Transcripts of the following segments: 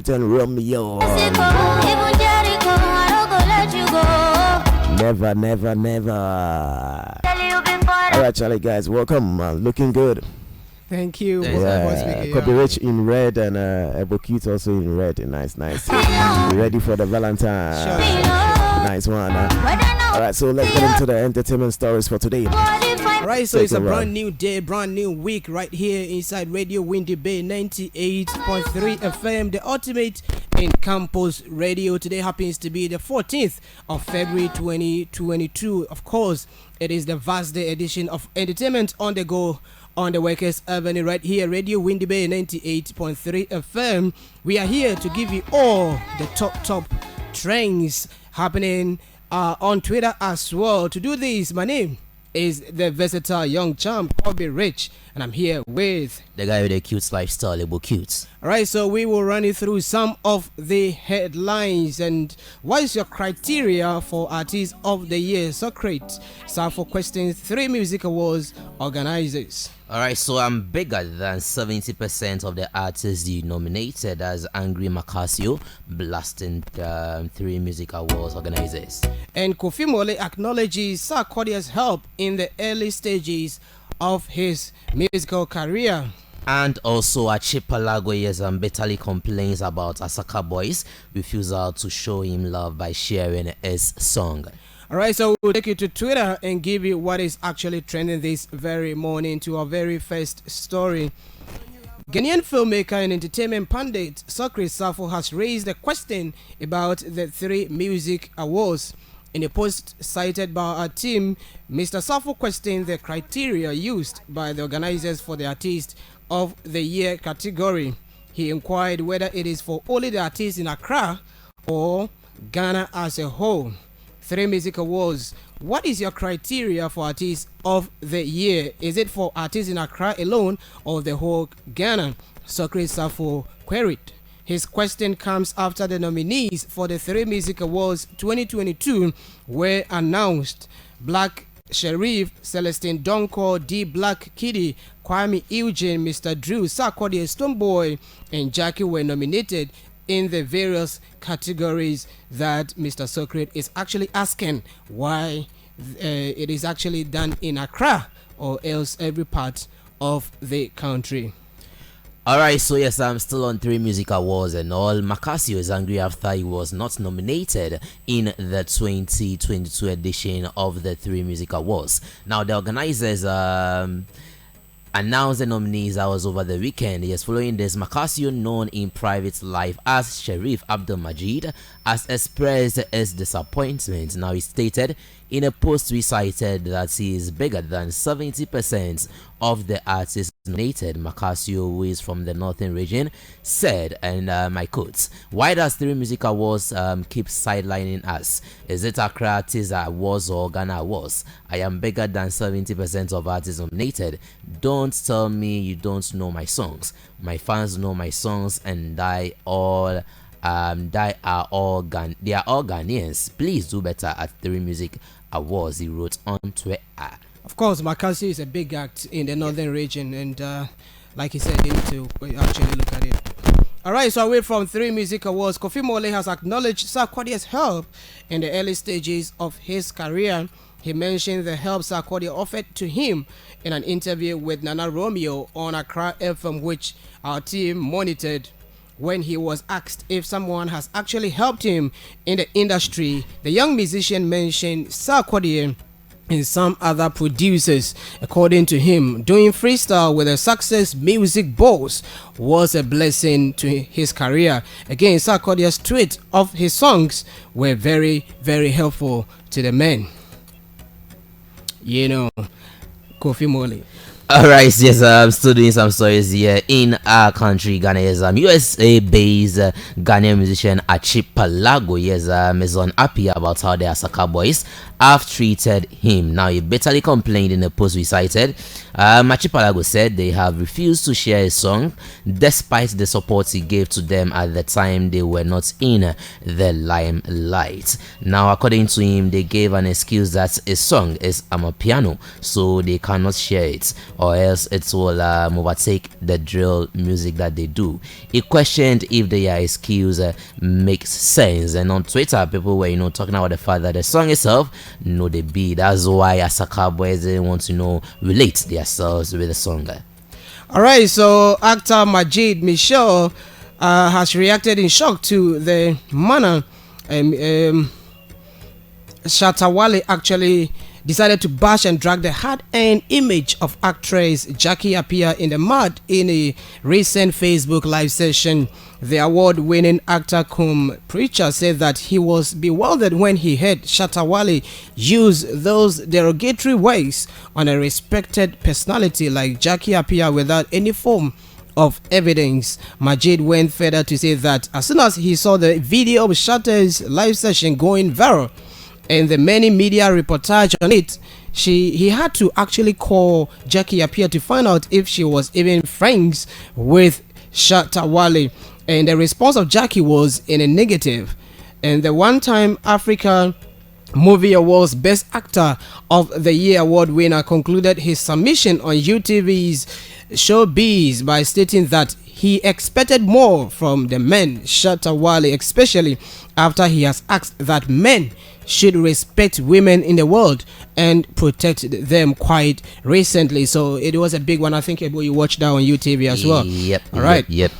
Juliet and Romeo. Never, never, never. Alright, Charlie, guys, welcome. Looking good. Thank you. Kobe Rich in red and Ebokit also in red. Nice. Ready for the Valentine's? Sure. Nice one. Alright, so let's get into the entertainment stories for today. Alright, so it's a brand new day, brand new week right here inside Radio Windy Bay 98.3 FM, the ultimate in campus radio. Today happens to be the 14th of February 2022. Of course, it is the vast day edition of Entertainment on the Go on the Workers Avenue right here, Radio Windy Bay 98.3 FM. We are here to give you all the top trends happening on Twitter as well. To do this, my name is the versatile young champ Kobe Rich, and I'm here with the guy with the cute lifestyle, label cute. Alright, so we will run you through some of the headlines. And what is your criteria for Artist of the Year? Socrates, for questions 3 music awards organizers. Alright, so I'm bigger than 70% of the artists you nominated as Angry Macasio, blasting 3 music awards organizers. And Kofi Mole acknowledges Sarkodie's help in the early stages of his musical career. And also Archipelago bitterly complains about Asaka Boys' refusal to show him love by sharing his song. Alright, so we'll take you to Twitter and give you what is actually trending this very morning to our very first story. Ghanaian filmmaker and entertainment pundit Socrates Safo has raised a question about the 3 music awards. In a post cited by our team, Mr. Safo questioned the criteria used by the organizers for the Artist of the Year category. He inquired whether it is for only the artists in Accra or Ghana as a whole. 3 music awards. What is your criteria for Artist of the Year? Is it for artists in Accra alone or the whole Ghana? Socrates Safo queried. His question comes after the nominees for the 3 music awards 2022 were announced. Black Sherif, Celestine Donko, D Black Kitty, Kwame Eugene, Mr. Drew, Sarkodie, Stoneboy, and Jackie were nominated in the various categories that Mr. Socrates is actually asking why it is actually done in Accra or else every part of the country. Alright, so yes, I'm still on 3 music awards and all. Macasio is angry after he was not nominated in the 2022 edition of the 3 music awards. Now, the organizers announced the nominees that was over the weekend. Yes, following this, Macasio, known in private life as Sharif Abdul Majid, has expressed his disappointment. Now, he stated in a post recited that he is bigger than 70% of the artists nominated. Macasio, who is from the northern region, said, and my quotes, "Why does 3 music awards keep sidelining us? Is it Accra Artists Awards or Ghana Awards? I am bigger than 70% of artists nominated. Don't tell me you don't know my songs. My fans know my songs, and they are all Ghanaians. Please do better at 3 music awards," he wrote on Twitter. Of course, Macasio is a big act in the northern region, and like he said, they need to actually look at it. Alright, so away from 3 music awards, Kofi Mole has acknowledged Sarkodie's help in the early stages of his career. He mentioned the help Sarkodie offered to him in an interview with Nana Romeo on Accra FM, which our team monitored. When he was asked if someone has actually helped him in the industry, the young musician mentioned Sarkodie and some other producers. According to him, doing freestyle with a Success Music boss was a blessing to his career. Again, Sarkodie's tweet of his songs were very, very helpful to the men. You know, Kofi Mole. Alright, yes, I'm still doing some stories here in our country, Ghana. Yes, USA-based Ghanaian musician Archipelago, yes, is unhappy about how the Asaka Boys have treated him. Now, he bitterly complained in a post we cited. Archipelago said they have refused to share his song despite the support he gave to them at the time they were not in the limelight. Now, according to him, they gave an excuse that his song is amapiano, so they cannot share it. or else it will overtake the drill music that they do. He questioned if their excuse makes sense, and on Twitter people were talking about the fact that the song itself no the beat. That's why Asaka boys didn't want to relate themselves with the song. All right, so actor Majid Michel has reacted in shock to the manner Shatta Wale actually decided to bash and drag the hard-earned image of actress Jackie Appiah in the mud in a recent Facebook live session. The award-winning actor cum preacher said that he was bewildered when he heard Shatta Wale use those derogatory ways on a respected personality like Jackie Appiah without any form of evidence. Majid went further to say that as soon as he saw the video of Shatta's live session going viral and the many media reportage on it, he had to actually call Jackie Appiah to find out if she was even friends with Shatta Wale, and the response of Jackie was in a negative. And the one-time Africa Movie Awards Best Actor of the Year award winner concluded his submission on UTV's Showbiz by stating that he expected more from the men Shatta Wale, especially after he has asked that men should respect women in the world and protect them quite recently. So it was a big one. I think you watched that on UTV as well. Yep. All right. Yep.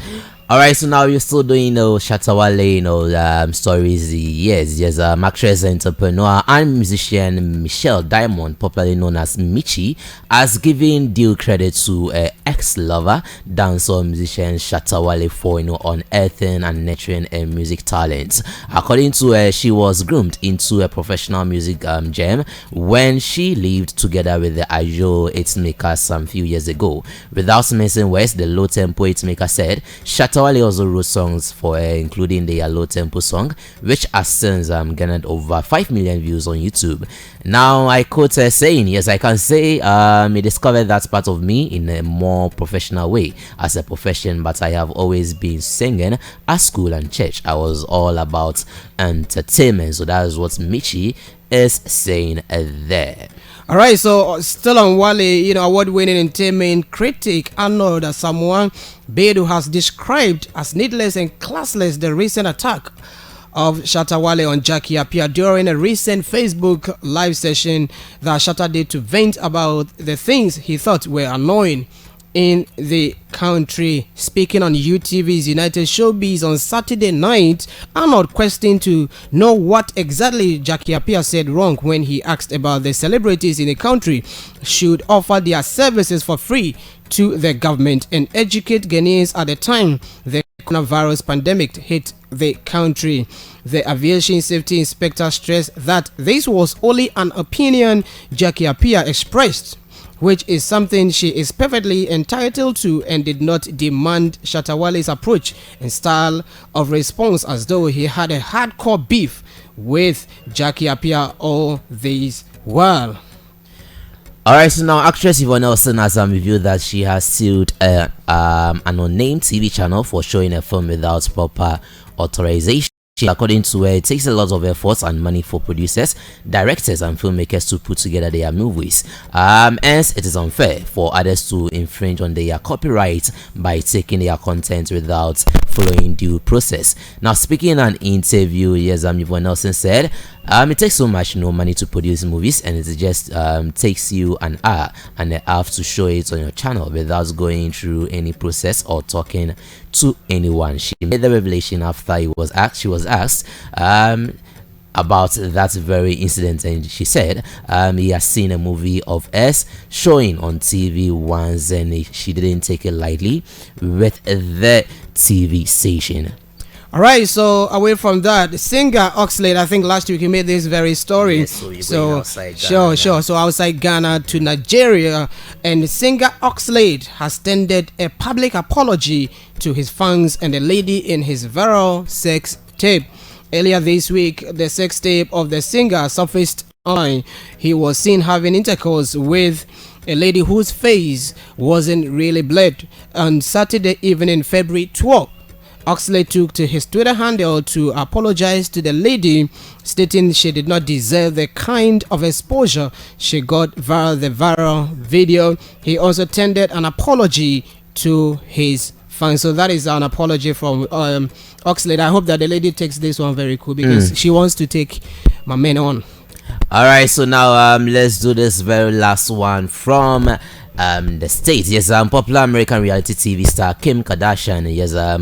All right, so now you're still doing Shatta Wale, stories. Yes, actress, entrepreneur, and musician Michelle Diamond, popularly known as Michi, has given due credit to ex-lover, dancer musician Shatta Wale for unearthing and nurturing music talents. According to her, she was groomed into a professional music gem when she lived together with the Ajo hitmaker some few years ago. Without missing words, the low-tempo hitmaker said Shatta Wale also wrote songs for her, including the low tempo song, which has since garnered over 5 million views on YouTube. Now I quote her saying, "Yes, I can say he discovered that part of me in a more professional way as a profession, but I have always been singing at school and church. I was all about entertainment." So that is what Michi is saying there. All right, so still on Wale, award-winning entertainment critic Arnold Samoa Bedu has described as needless and classless the recent attack of Shatta Wale on Jackie Appiah during a recent Facebook live session that Shatta did to vent about the things he thought were annoying in the country. Speaking on UTV's United Showbiz on Saturday night, Arnold questioned to know what exactly Jackie Appiah said wrong when he asked about the celebrities in the country should offer their services for free to the government and educate Ghanaians at the time the coronavirus pandemic hit the country. The aviation safety inspector stressed that this was only an opinion Jackie Appiah expressed, which is something she is perfectly entitled to, and did not demand Shatta Wale's approach and style of response as though he had a hardcore beef with Jackie Appiah all this while. Alright, so now actress Yvonne Nelson has revealed that she has sued an unnamed TV channel for showing a film without proper authorization. According to her, it takes a lot of effort and money for producers, directors, and filmmakers to put together their movies. Hence, it is unfair for others to infringe on their copyright by taking their content without following due process. Now, speaking in an interview, yes, Yvonne Nelson said, it takes so much money to produce movies, and it just takes you an hour and a half to show it on your channel without going through any process or talking to anyone. She made the revelation after she was asked about that very incident, and she said he has seen a movie of us showing on TV once, and she didn't take it lightly with the TV station. All right, so away from that, singer Oxlade, I think last week he made this very story. Yes, so sure. So outside Ghana to Nigeria, and singer Oxlade has tendered a public apology to his fans and the lady in his viral sex tape. Earlier this week, the sex tape of the singer surfaced online. He was seen having intercourse with a lady whose face wasn't really blurred on Saturday evening, February 12th. Oxley took to his Twitter handle to apologize to the lady, stating she did not deserve the kind of exposure she got via the viral video. He also tendered an apology to his fans. So that is an apology from Oxlade. I hope that the lady takes this one very cool because she wants to take my man on. All right, so now let's do this very last one from the States. Yes, popular American reality TV star Kim Kardashian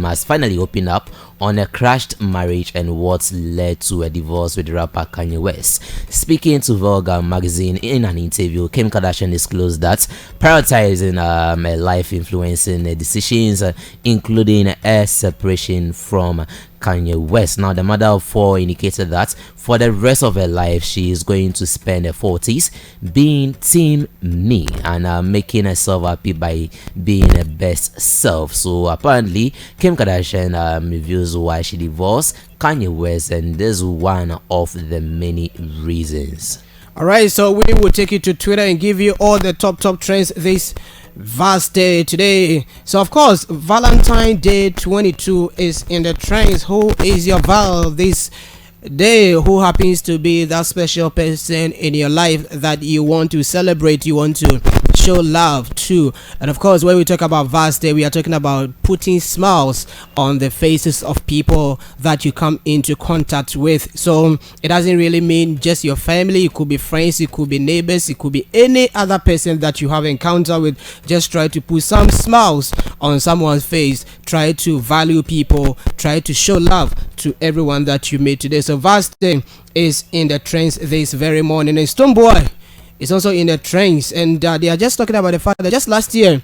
has finally opened up on a crashed marriage and what led to a divorce with rapper Kanye West. Speaking to Vogue magazine in an interview, Kim Kardashian disclosed that prioritizing her life influencing decisions, including a separation from Kanye West. Now, the mother of four indicated that for the rest of her life, she is going to spend her 40s being Team Me and making herself happy by being her best self. So apparently, Kim Kardashian reveals why she divorced Kanye West, and this is one of the many reasons. All right, so we will take you to Twitter and give you all the top trends this vast day today. So of course, Valentine's Day 22 is in the trends. Who is your Val this day? Who happens to be that special person in your life that you want to celebrate, you want to show love to? And of course, when we talk about Vast Day, we are talking about putting smiles on the faces of people that you come into contact with. So it doesn't really mean just your family. It could be friends, it could be neighbors, it could be any other person that you have encountered with. Just try to put some smiles on someone's face. Try to value people, try to show love to everyone that you meet today. So Vast Day is in the trends this very morning. And Stoneboy is also in the trends, and they are just talking about the fact that just last year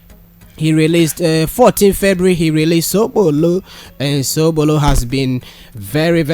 he released 14 February he released Sobolo, and Sobolo has been very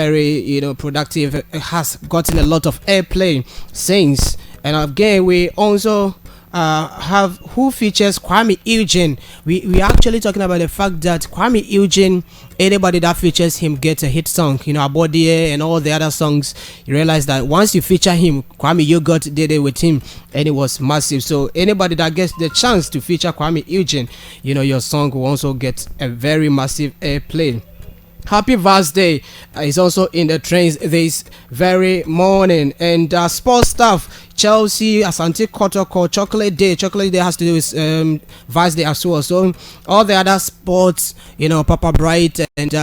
productive. It has gotten a lot of airplay since. And again, we also have who features Kwame Eugene. We are actually talking about the fact that Kwame Eugene, anybody that features him gets a hit song. Abodie and all the other songs. You realize that once you feature him, Kwame Yogurt did it with him, and it was massive. So anybody that gets the chance to feature Kwame Eugene, your song will also get a very massive airplay. Happy Vast Day is also in the trends this very morning. And sports stuff, Chelsea, Asante Kotoko, Chocolate Day. Chocolate Day has to do with Vast Day as well. So all the other sports, Papa Bright and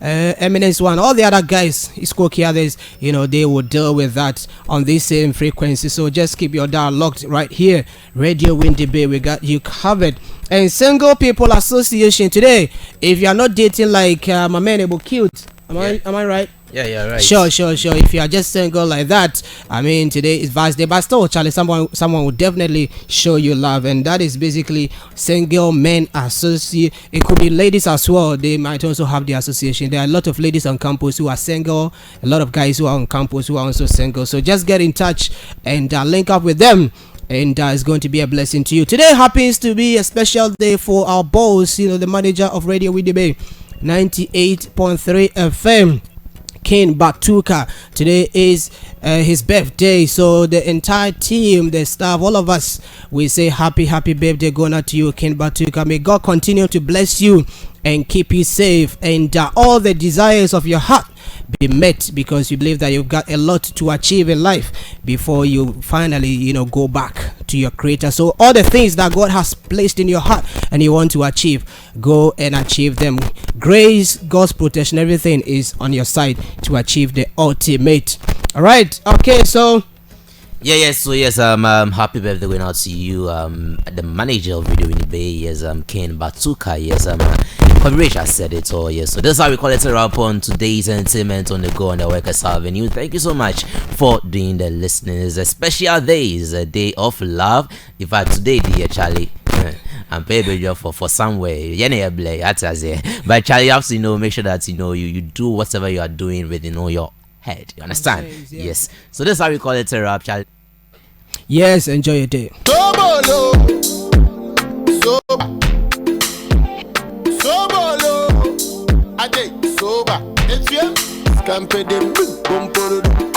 Eminence One, all the other guys, Iskoki others, they will deal with that on this same frequency. So just keep your dial locked right here. Radio Windy Bay, we got you covered. And Single People Association today, if you are not dating like my man Able Cute, am I right? Yeah, yeah, right. Sure. If you are just single like that, today is Vast Day, but still, Charlie, someone will definitely show you love, and that is basically Single Men Association. It could be ladies as well. They might also have the association. There are a lot of ladies on campus who are single, a lot of guys who are on campus who are also single. So just get in touch and link up with them. And it's going to be a blessing to you. Today happens to be a special day for our boss, the manager of Radio Windy Bay 98.3 FM, Ken Batuka. Today is his birthday, so the entire team, the staff, all of us, we say happy birthday going out to you, Ken Batuka. May God continue to bless you and keep you safe, and all the desires of your heart be met, because you believe that you've got a lot to achieve in life before you finally go back to your creator. So all the things that God has placed in your heart and you want to achieve, go and achieve them. Grace, God's protection, everything is on your side to achieve the ultimate. All right, okay, so yes, happy birthday going out to you, the manager of Radio Windy Bay. Yes, Ken Batuka. Yes, Coverage has said it all. Yes, so this is how we call it a wrap on today's entertainment on the go on the Workers Avenue. Thank you so much for doing the listening. It's a special day, it's a day of love. In fact, today, dear Charlie, I'm paying for somewhere. But Charlie, you have to make sure that you do whatever you are doing with your head. You understand? Yes. So this is how we call it a wrap, Charlie. Yes, enjoy your day. Soba, it's you. Scampe dem, boom,